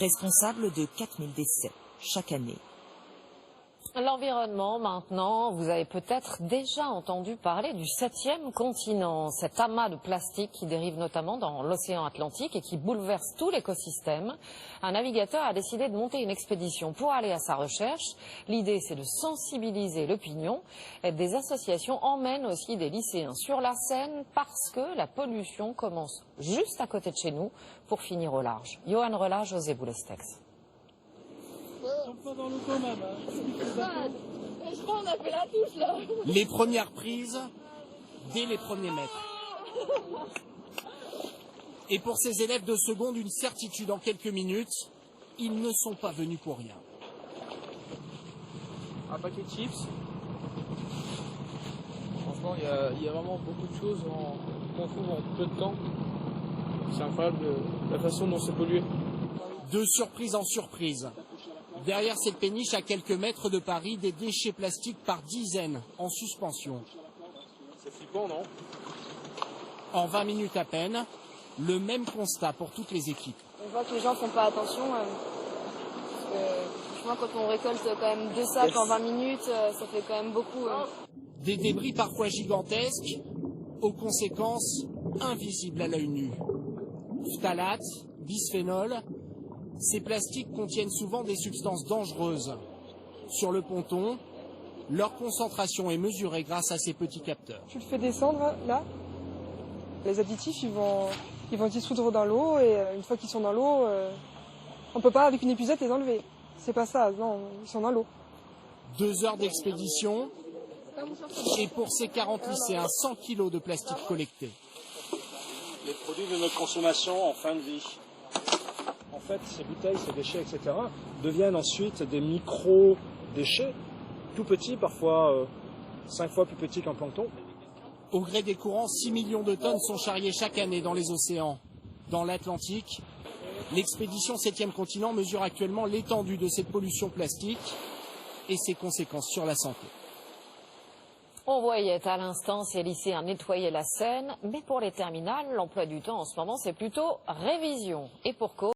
responsable de 4000 décès chaque année. L'environnement maintenant, vous avez peut-être déjà entendu parler du 7e continent, cet amas de plastique qui dérive notamment dans l'océan Atlantique et qui bouleverse tout l'écosystème. Un navigateur a décidé de monter une expédition pour aller à sa recherche. L'idée, c'est de sensibiliser l'opinion. Des associations emmènent aussi des lycéens sur la Seine parce que la pollution commence juste à côté de chez nous pour finir au large. Johan Relard, José Boulestex. Je crois qu'on a fait la touche là. Les premières prises dès les premiers mètres. Et pour ces élèves de seconde, une certitude en quelques minutes, ils ne sont pas venus pour rien. Un paquet de chips. Franchement, il y a vraiment beaucoup de choses qu'on trouve en peu de temps. C'est incroyable la façon dont c'est pollué. De surprise en surprise. Derrière cette péniche, à quelques mètres de Paris, des déchets plastiques par dizaines en suspension. C'est flippant, non? En 20 minutes à peine, le même constat pour toutes les équipes. On voit que les gens font pas attention. Parce que, franchement, quand on récolte quand même 2 sacs en 20 minutes, ça fait quand même beaucoup. Des débris parfois gigantesques, aux conséquences invisibles à l'œil nu. Phtalates, bisphénol, ces plastiques contiennent souvent des substances dangereuses. Sur le ponton, leur concentration est mesurée grâce à ces petits capteurs. Tu le fais descendre là, les additifs ils vont dissoudre dans l'eau et une fois qu'ils sont dans l'eau, on peut pas avec une épuisette les enlever. C'est pas ça, non, ils sont dans l'eau. 2 heures d'expédition et pour ces 40 lycéens, 100 kilos de plastique collectés. Les produits de notre consommation en fin de vie. En fait, ces bouteilles, ces déchets, etc., deviennent ensuite des micro-déchets, tout petits, parfois 5 fois plus petits qu'un plancton. Au gré des courants, 6 millions de tonnes sont charriées chaque année dans les océans. Dans l'Atlantique, l'expédition 7e continent mesure actuellement l'étendue de cette pollution plastique et ses conséquences sur la santé. On voyait à l'instant ces lycéens nettoyer la Seine, mais pour les terminales, l'emploi du temps en ce moment, c'est plutôt révision. Et pour cause.